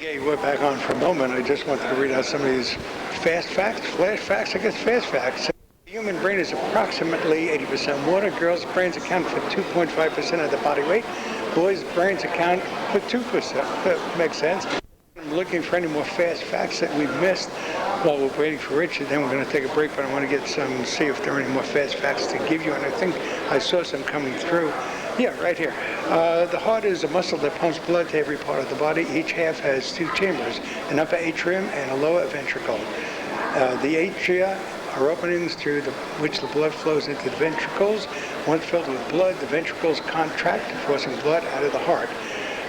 Okay, we're back on for a moment. I just wanted to read out some of these fast facts, flash facts, I guess fast facts. The human brain is approximately 80% water. Girls' brains account for 2.5% of the body weight. Boys' brains account for 2%. That makes sense. I'm looking for any more fast facts that we've missed while we're waiting for Richard. Then we're going to take a break, but I want to see if there are any more fast facts to give you. And I think I saw some coming through. Yeah, right here. The heart is a muscle that pumps blood to every part of the body. Each half has two chambers, an upper atrium and a lower ventricle. The atria are openings through which the blood flows into the ventricles. Once filled with blood, the ventricles contract, forcing blood out of the heart.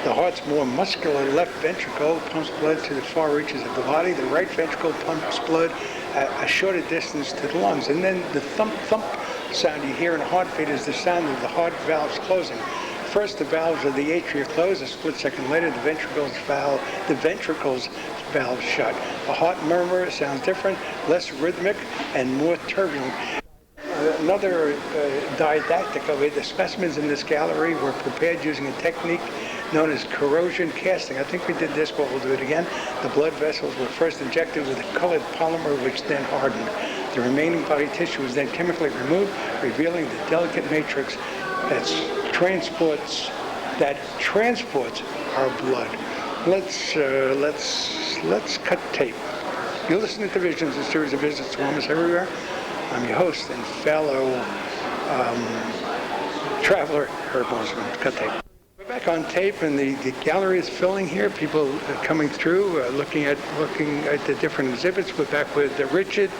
The heart's more muscular left ventricle pumps blood to the far reaches of the body. The right ventricle pumps blood a shorter distance to the lungs. And then the thump sound you hear in a heartbeat is the sound of the heart valves closing. First, the valves of the atria close. A split second later, the ventricles valve shut. A heart murmur sounds different, less rhythmic, and more turbulent. Another didactic of it, the specimens in this gallery were prepared using a technique known as corrosion casting. I think we did this, but we'll do it again. The blood vessels were first injected with a colored polymer, which then hardened. The remaining body tissue was then chemically removed, revealing the delicate matrix that transports our blood. Let's cut tape. You're listening to Visions, a series of visits to almost everywhere. I'm your host and fellow traveler, Herb Malsman. Cut tape. We're back on tape, and the gallery is filling here. People coming through, looking at the different exhibits. We're back with Richard.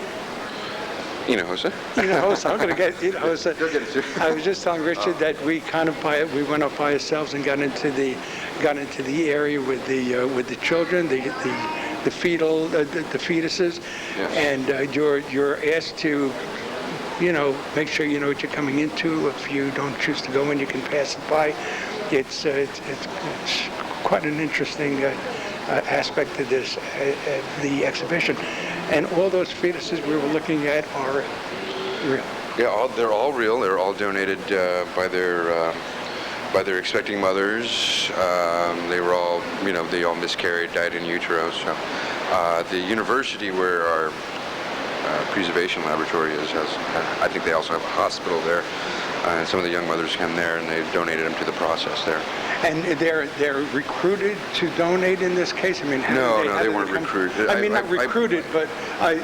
Hinojosa. I'm going to get Hinojosa. I was just telling Richard that we went up by ourselves and got into the area with the children, the fetuses, yes. And you're asked to, make sure you know what you're coming into. If you don't choose to go in, you can pass it by. It's quite an interesting aspect to this, the exhibition. And all those fetuses we were looking at are real. Yeah, they're all real. They're all donated by their expecting mothers. They were all, they all miscarried, died in utero. So the university where our preservation laboratory is I think they also have a hospital there. And some of the young mothers come there, and they donated them to the process there. And they're recruited to donate in this case? I mean, No, they weren't recruited. Not recruited, but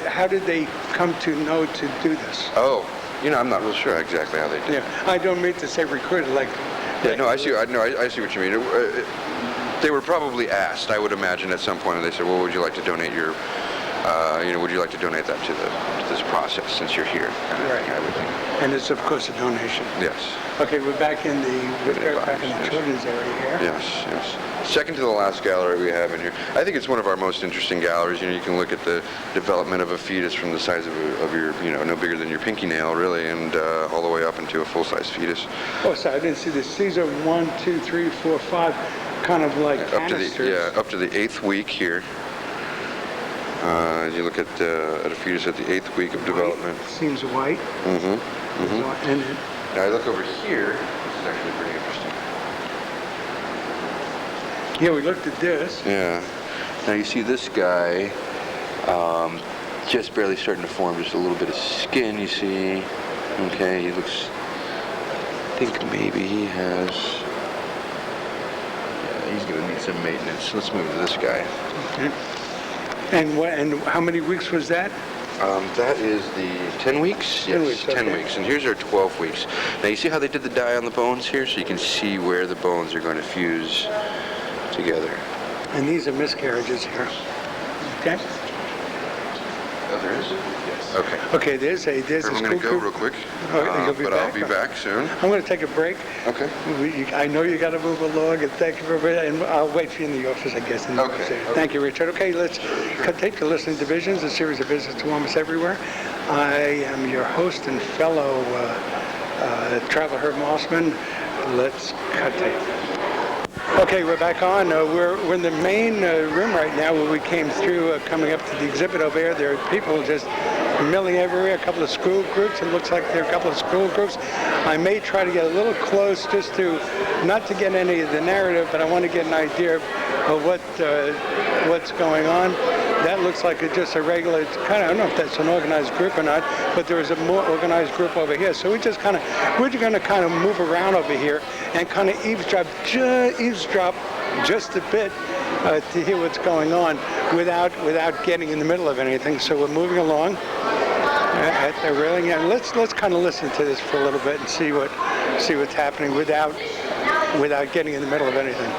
how did they come to know to do this? Oh, I'm not real sure exactly how they did. Yeah, I don't mean to say recruited, like. Yeah, no, I see what you mean. They were probably asked, I would imagine, at some point, and they said, "Well, would you like to donate your, would you like to donate that to this process since you're here?" Right. I would think. And it's of course a donation. Yes. Okay, we're back in the children's area here. Yes. Second to the last gallery we have in here. I think it's one of our most interesting galleries. You can look at the development of a fetus from the size of your, no bigger than your pinky nail, really, and all the way up into a full-size fetus. Oh, sorry, I didn't see this. These are 1, 2, 3, 4, 5, kind of like canisters. Up to the 8th week here. You look at a fetus at the 8th week of development. Seems white. Mm-hmm. And now I look over here. This is actually pretty interesting. Yeah, we looked at this. Yeah. Now you see this guy just barely starting to form just a little bit of skin, you see. Okay, he looks, I think maybe he has, yeah, he's going to need some maintenance. Let's move to this guy. Okay. And how many weeks was that? That is the 10 weeks? 10 Yes, weeks, 10 okay. weeks. And here's our 12 weeks. Now you see how they did the dye on the bones here? So you can see where the bones are going to fuse together. And these are miscarriages here. Okay? Oh, there is? Yes. Okay. Okay, there's a I'm going to go real quick, I'll be back soon. I'm going to take a break. Okay. I know you got to move along, and thank you for everything. And I'll wait for you in the office, I guess. Okay. Thank you, Richard. Okay, let's take the listening to Visions, a series of visits to almost everywhere. I am your host and fellow traveler, Herb Malsman. Let's cut tape. Okay, we're back on. We're in the main room right now where we came through, coming up to the exhibit over there. There are people just milling everywhere, a couple of school groups. It looks like there are a couple of school groups. I may try to get a little close not to get any of the narrative, but I want to get an idea of what what's going on. That looks like it's just a regular, kind of, I don't know if that's an organized group or not, but there is a more organized group over here. So we're going to kind of move around over here and kind of eavesdrop just a bit to hear what's going on without getting in the middle of anything. So we're moving along at the railing, and let's kind of listen to this for a little bit and see what's happening without getting in the middle of anything.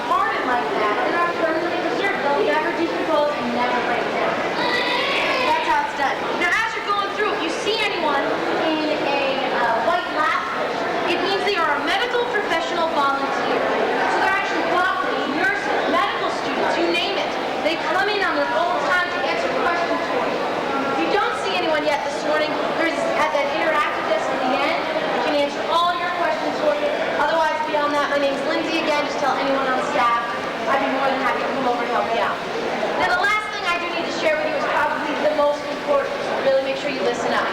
Pardon like that, they're not permanently preserved. They'll never decompose and never break down. That's how it's done. Now, as you're going through, if you see anyone in a white lab coat, it means they are a medical professional volunteer. So they're actually doctors, nurses, medical students, you name it. They come in on their own time to answer questions for you. If you don't see anyone yet this morning, there's at that interactive desk at the end, you can answer all your questions for you. Otherwise, beyond that, my name's Lindsay again. Just tell anyone on staff. I'd be more than happy to come over and help you out. Now, the last thing I do need to share with you is probably the most important, so really make sure you listen up.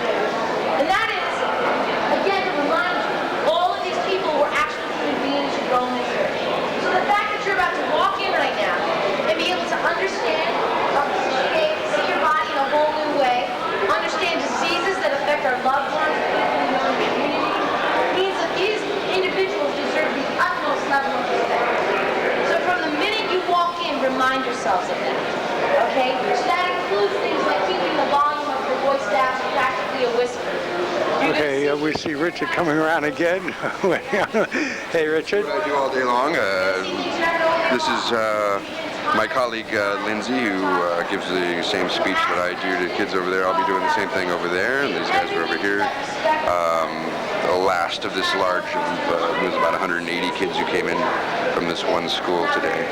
And that is, again, to remind you, all of these people were actually human beings who roam this earth. So the fact that you're about to walk in right now and be able to understand, appreciate, see your body in a whole new way, understand diseases that affect our loved ones, people in your own community, means that these individuals deserve the utmost level of respect. So from the minute you walk in, remind yourselves of that. Okay? So that includes things like keeping the volume of your voice down to practically a whisper. Okay, we see Richard coming around again. Hey, Richard. What I do all day long. This is my colleague Lindsay, who gives the same speech that I do to kids over there. I'll be doing the same thing over there, and these guys are over here. The last of this large was about 180 kids who came in from this one school today.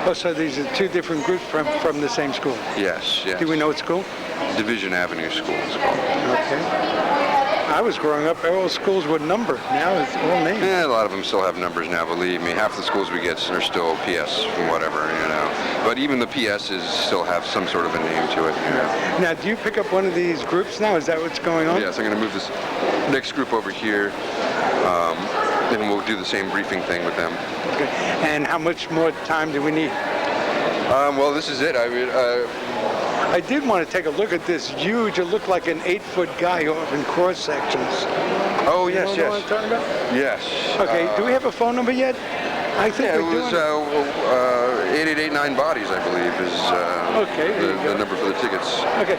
Oh, so these are two different groups from the same school? Yes, yes. Do we know what school? Division Avenue School is called. Okay. I was growing up, all schools were numbered. Now it's all named. Yeah, a lot of them still have numbers now, believe me. Half the schools we get are still PS from whatever, you know. But even the PSs still have some sort of a name to it, you know. Now, do you pick up one of these groups now? Is that what's going on? Yes, I'm going to move this next group over here, and we'll do the same briefing thing with them. Okay. And how much more time do we need? Well, this is it. I did want to take a look at this huge, it looked like an 8-foot guy off in cross sections. Oh, You yes, know what I'm talking about? yes. Okay, do we have a phone number yet? I think Yeah, it we're was doing 8889 Bodies, I believe, is Okay, there you the go. number for the tickets. Okay,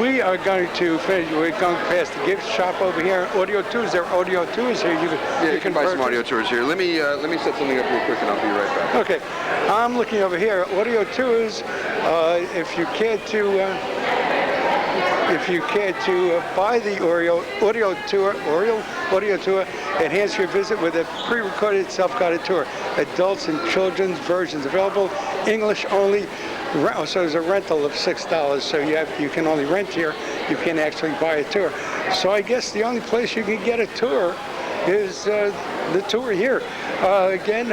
we are going to finish. We're going past the gift shop over here. Audio tours. There are audio tours here. You can buy some audio tours here. Let me set something up real quick, and I'll be right back. Okay, I'm looking over here. Audio tours. If you care to buy the audio tour, enhance your visit with a pre-recorded self-guided tour. Adults and children's versions available. English only. So there's a rental of $6. So you can only rent here. You can't actually buy a tour. So I guess the only place you can get a tour is the tour here. Again,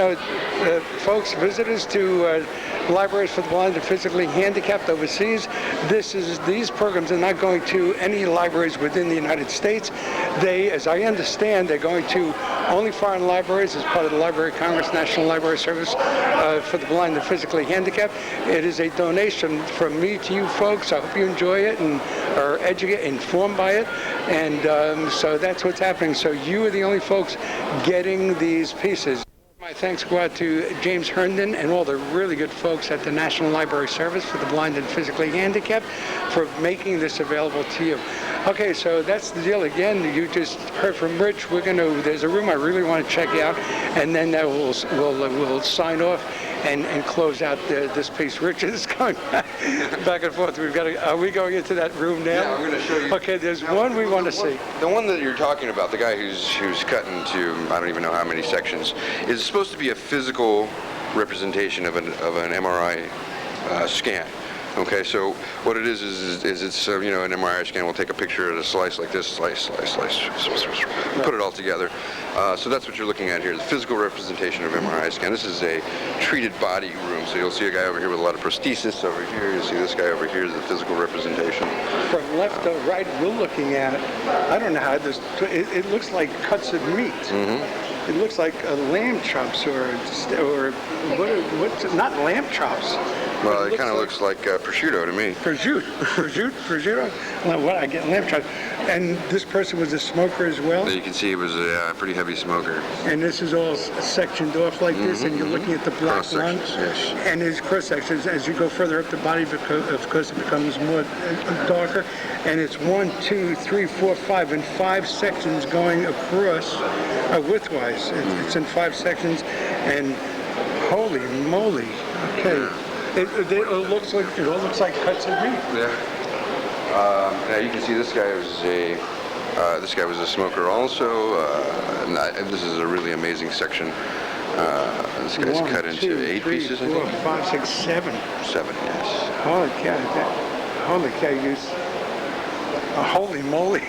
folks, visitors to libraries for the blind and physically handicapped overseas. These programs are not going to any libraries within the United States. They, as I understand, they're going to only foreign libraries as part of the Library of Congress National Library Service for the blind and physically handicapped. It is a donation from me to you folks. I hope you enjoy it and are informed by it. And so that's what's happening. So you are the only folks getting these pieces. My thanks go out to James Herndon and all the really good folks at the National Library Service for the blind and physically handicapped for making this available to you. Okay, so that's the deal. Again, you just heard from Rich. There's a room I really want to check out, and then we'll sign off and close out this piece. Rich is going back and forth. Are we going into that room now? Yeah, I'm going to show you. Okay, there's one we want to see. The one that you're talking about, the guy who's cut into I don't even know how many sections, is supposed to be a physical representation of an MRI scan. Okay, so what it is it's an MRI scan will take a picture of a slice like this, slice, put it all together. So that's what you're looking at here, the physical representation of MRI scan. This is a treated body room, so you'll see a guy over here with a lot of prosthesis over here. You'll see this guy over here is the physical representation. From left to right, we're looking at, I don't know how this, it looks like cuts of meat. Mm-hmm. It looks like lamb chops or what's not lamb chops. Well, it kind of looks like prosciutto to me. Prosciutto. Well, what I get lamb chops. And this person was a smoker as well. You can see he was a pretty heavy smoker. And this is all sectioned off like this, and you're looking at the black lungs. Yes. And his cross sections, as you go further up the body, of course, it becomes more darker. And it's 1, 2, 3, 4, 5, and 5 sections going across widthwise. It's in 5 sections, and holy moly! Okay, it all looks like cuts of meat. Yeah. Now you can see this guy was a smoker also. And this is a really amazing section. This guy's cut into 8 pieces, I think. 4, 5, 6, 7. 7, yes. Holy cow! Holy moly!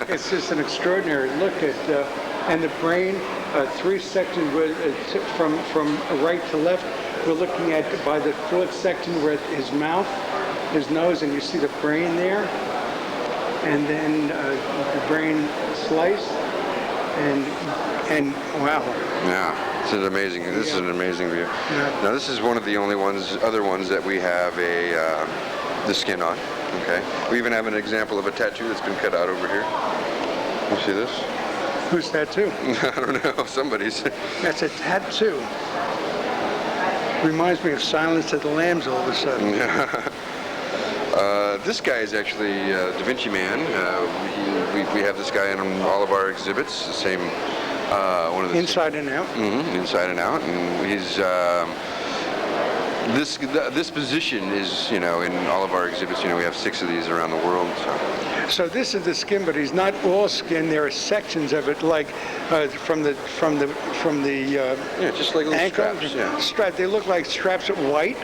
It's just an extraordinary look at, and the brain, 3 sections from right to left. We're looking at by the 4th section where his mouth, his nose, and you see the brain there, and then the brain sliced, and wow. Yeah, this is amazing. This is an amazing view. Yeah. Now this is one of the only other ones that we have the skin on. Okay. We even have an example of a tattoo that's been cut out over here. You see this? Whose tattoo? I don't know. Somebody's. That's a tattoo. Reminds me of Silence of the Lambs all of a sudden. This guy is actually Da Vinci Man. We have this guy in all of our exhibits. The same one of the Inside and out. Inside and out, and he's this position is in all of our exhibits. We have 6 of these around the world. So this is the skin, but he's not all skin. There are sections of it, like from the just like little ankle straps. Yeah. strap. They look like straps of white,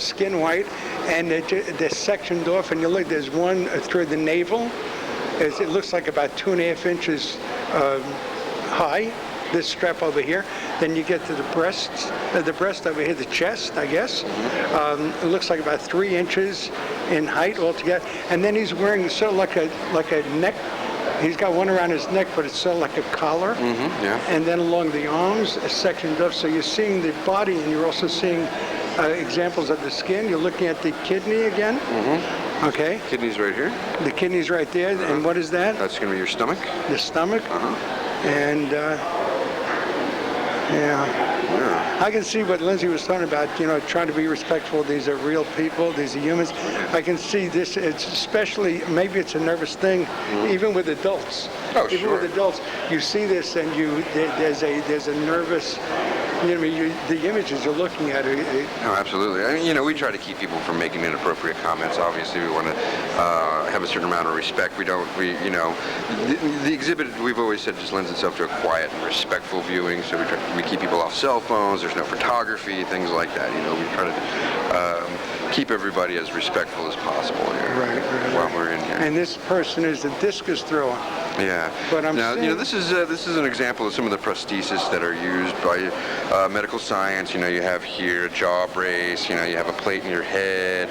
skin white, and they're sectioned off. And you look, there's one through the navel. It looks like about 2.5 inches high. This strap over here. Then you get to the breasts, the breast over here, the chest, I guess. It looks like about 3 inches in height altogether. And then he's wearing sort of like a neck. He's got one around his neck, but it's sort of like a collar. Yeah. And then along the arms, sectioned up. So you're seeing the body, and you're also seeing examples of the skin. You're looking at the kidney again. Okay. Kidney's right here. The kidney's right there. And what is that? That's going to be your stomach. The stomach. And yeah. I can see what Lindsay was talking about, trying to be respectful. These are real people. These are humans. I can see this. It's especially, maybe it's a nervous thing, even with adults. Oh, even sure. with adults, you see this, and there's a nervous. The images you're looking at are. No, absolutely. I mean, we try to keep people from making inappropriate comments. Obviously, we want to have a certain amount of respect. The exhibit, we've always said, just lends itself to a quiet and respectful viewing. So we keep people off cell phones. There's no photography, things like that. We try to keep everybody as respectful as possible here while we're in here. And this person is a discus thrower. Yeah. But now, this is an example of some of the prosthesis that are used by medical science. You have here a jaw brace. You have a plate in your head.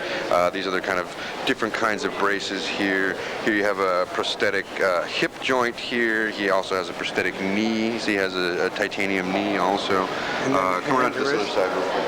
These other kind of different kinds of braces here. Here you have a prosthetic hip joint here. He also has a prosthetic knee. So he has a titanium knee also. Come around to this other side real quick.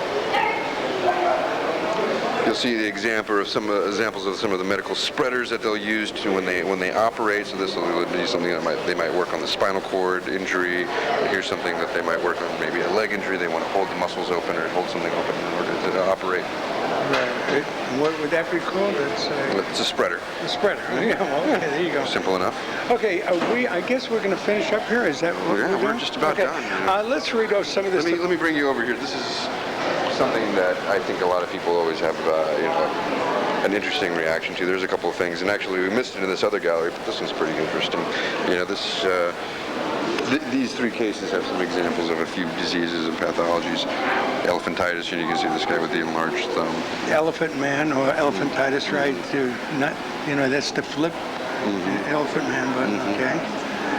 You'll see the examples of some of the medical spreaders that they'll use when they operate. So this will be something that they might work on the spinal cord injury. Here's something that they might work on, maybe a leg injury. They want to hold the muscles open or hold something open in order to operate. Right. What would that be called? It's a spreader. A spreader. Yeah. Well, okay. There you go. Simple enough. Okay. I guess we're going to finish up here. Is that what we're doing? We're just about done. Let's read off some of this. Let me bring you over here. This is something that I think a lot of people always have an interesting reaction to. There's a couple of things, and actually we missed it in this other gallery, but this one's pretty interesting. These 3 cases have some examples of a few diseases and pathologies. Elephantitis, and you can see this guy with the enlarged thumb. Elephant man or elephantitis, right? That's the flip elephant man button, okay?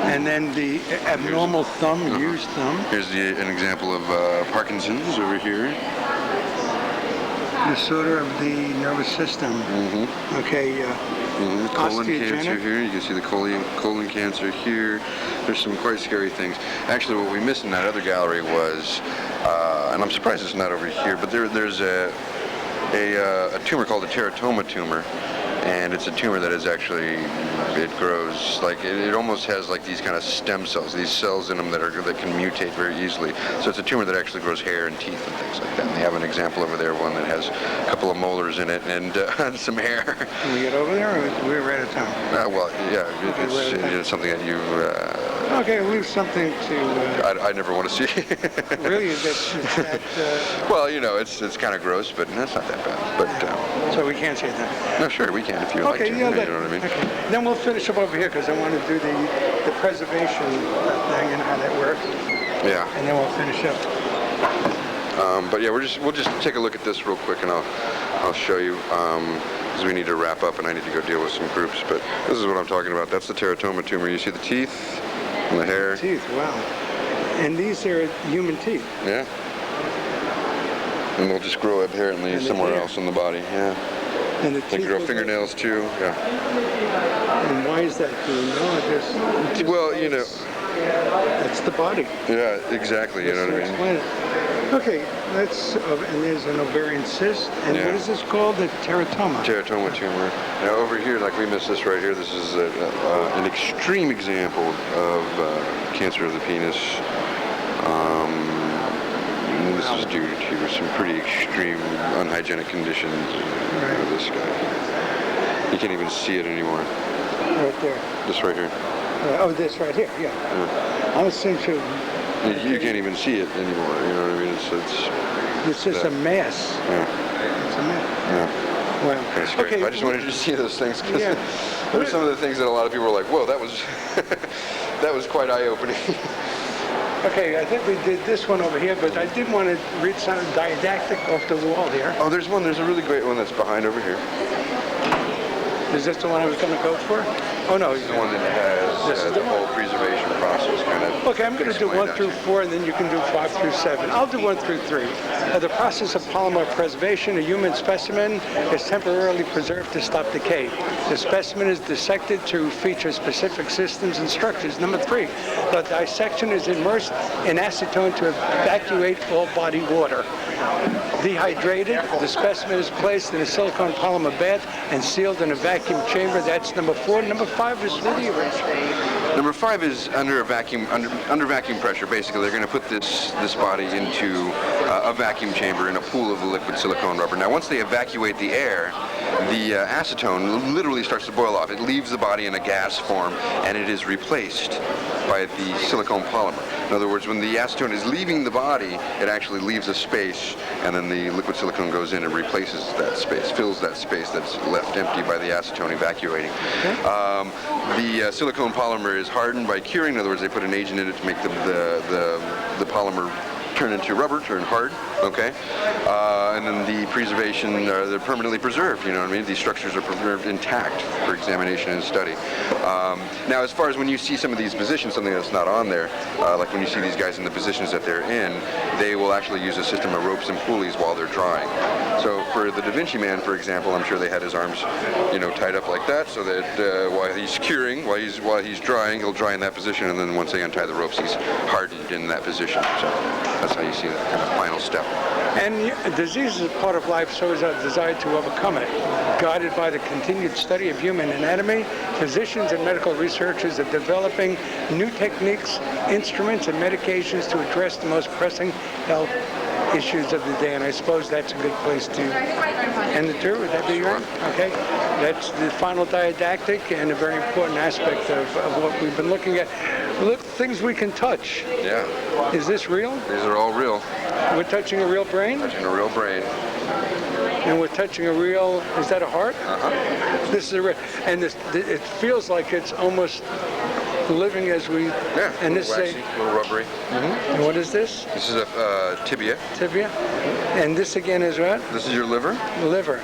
And then the abnormal thumb, used thumb. Here's an example of Parkinson's over here. Disorder of the nervous system. Okay. Colon cancer here. You can see the colon cancer here. There's some quite scary things. Actually, what we missed in that other gallery was, and I'm surprised it's not over here, but there's a tumor called a teratoma tumor, and it's a tumor that is actually, it grows like it almost has like these kind of stem cells, these cells in them that can mutate very easily. So it's a tumor that actually grows hair and teeth and things like that. And they have an example over there, one that has a couple of molars in it and some hair. Can we get over there, or we're right out of town? Well, yeah, it's something that you. Okay, leave something to. I never want to see. Really, it's that. Well, you know, it's kind of gross, but that's not that bad. But so we can't say that. no, sure, we can if you like to. Yeah, you know what I mean? Okay. Then we'll finish up over here because I want to do the preservation thing and how that works. Yeah. And then we'll finish up. But yeah, we'll just take a look at this real quick, and I'll show you because we need to wrap up, and I need to go deal with some groups. But this is what I'm talking about. That's the teratoma tumor. You see the teeth and the hair. Teeth, wow. And these are human teeth. Yeah. And they'll just grow apparently somewhere else in the body. Yeah. And the They teeth grow fingernails too. Yeah. And why is that? Do you know? Well, you know. That's the body. Yeah, exactly. You know what I mean? Explain it. Okay, and there's an ovarian cyst. And what is this called? The teratoma. Teratoma tumor. Now over here, like we missed this right here. This is an extreme example of cancer of the penis. This is due to some pretty extreme unhygienic conditions. This guy. You can't even see it anymore. Right there. This right here. This right here, yeah. I was thinking. You can't even see it anymore. You know what I mean? It's just a mass. Yeah. It's a mass. Yeah. Wow. That's great. I just wanted you to see those things because there's some of the things that a lot of people were like, "Whoa, that was that was quite eye-opening." Okay, I think we did this one over here, but I did want to read some didactic off the wall here. Oh, there's one. There's a really great one that's behind over here. Is this the one I was going to go for? Oh, no. This is the one that has the whole preservation process kind of. Okay, I'm going to do 1 through 4, and then you can do 5 through 7. I'll do 1 through 3. The process of polymer preservation, a human specimen is temporarily preserved to stop decay. The specimen is dissected to feature specific systems and structures. Number 3, the dissection is immersed in acetone to evacuate all body water. Dehydrated, the specimen is placed in a silicone polymer bath and sealed in a vacuum chamber. That's number 4. Number 5 is video erasure. Number 5 is under vacuum pressure. Basically, they're going to put this body into a vacuum chamber in a pool of liquid silicone rubber. Now, once they evacuate the air, the acetone literally starts to boil off. It leaves the body in a gas form, and it is replaced by the silicone polymer. In other words, when the acetone is leaving the body, it actually leaves a space, and then the liquid silicone goes in and replaces that space, fills that space that's left empty by the acetone evacuating. The silicone polymer is hardened by curing. In other words, they put an agent in it to make the polymer turn into rubber, turn hard, okay? And then the preservation, they're permanently preserved, you know what I mean? These structures are preserved intact for examination and study. Now, as far as when you see some of these positions, something that's not on there, like when you see these guys in the positions that they're in, they will actually use a system of ropes and pulleys while they're drying. So for the Da Vinci Man, for example, I'm sure they had his arms, you know, tied up like that, so that while he's curing, while he's drying, he'll dry in that position, and then once they untie the ropes, he's hardened in that position. So that's how you see that kind of final step. And disease is a part of life, so is our desire to overcome it. Guided by the continued study of human anatomy, physicians and medical researchers are developing new techniques, instruments, and medications to address the most pressing health issues of the day, and I suppose that's a good place to end the tour. Would that be right? Okay. That's the final didactic and a very important aspect of what we've been looking at. Look, things we can touch. Yeah. Is this real? These are all real. We're touching a real brain? Touching a real brain. And we're touching a real, is that a heart? Uh-huh. This is a real, and it feels like it's almost living as we, and this waxy, a little rubbery. And what is this? This is a tibia. Tibia. And this again is what? This is your liver. Liver.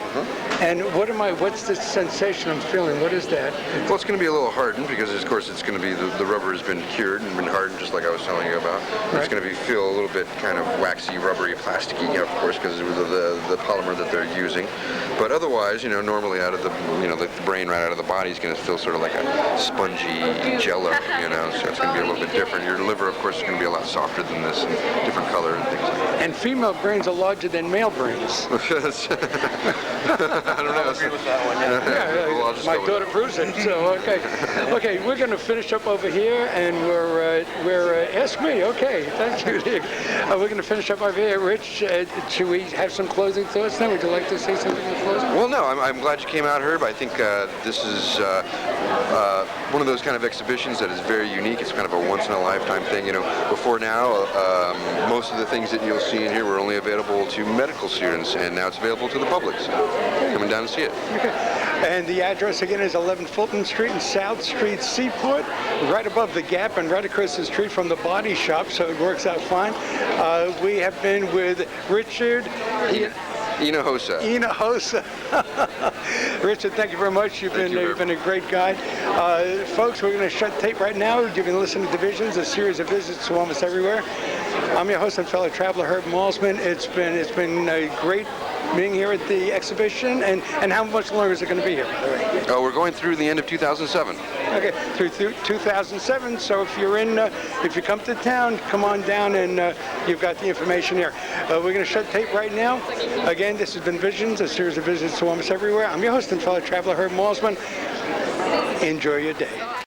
And what's the sensation I'm feeling? What is that? Well, it's going to be a little hardened because, of course, it's going to be the rubber has been cured and been hardened, just like I was telling you about. Right. It's going to feel a little bit kind of waxy, rubbery, plasticky, of course, because of the polymer that they're using. But otherwise, you know, normally out of the brain right out of the body is going to feel sort of like a spongy jello, you know. So it's going to be a little bit different. Your liver, of course, is going to be a lot softer than this, and different color and things like that. And female brains are larger larger than male brains. I don't know. I agree with that one. Yeah. Well, I'll just My go with daughter proves it. So okay, we're going to finish up over here, and we're ask me. Okay, thank you. We're going to finish up over here. Rich, should we have some closing thoughts now? Would you like to say something in closing? Well, no, I'm glad you came out, Herb. I think this is one of those kind of exhibitions that is very unique. It's kind of a once-in-a-lifetime thing. You know, before now, most of the things that you'll see in here were only available to medical students, and now it's available to the public. So, coming down to see it. Okay. And the address again is 11 Fulton Street and South Street, Seaport, right above the Gap and right across the street from the body shop, so it works out fine. We have been with Richard Hinojosa. Richard, thank you very much. You've been a great guide. Folks, we're going to shut tape right now. You've been listening to Divisions, a series of visits to almost everywhere. I'm your host and fellow traveler, Herb Malsman. It's been great being here at the exhibition, and how much longer is it going to be here, by the way? Oh, we're going through the end of 2007. Okay, through 2007. So if you're if you come to town, come on down, and you've got the information here. We're going to shut tape right now. Again, this has been Visions, a series of visits to almost everywhere. I'm your host and fellow traveler, Herb Malsman. Enjoy your day.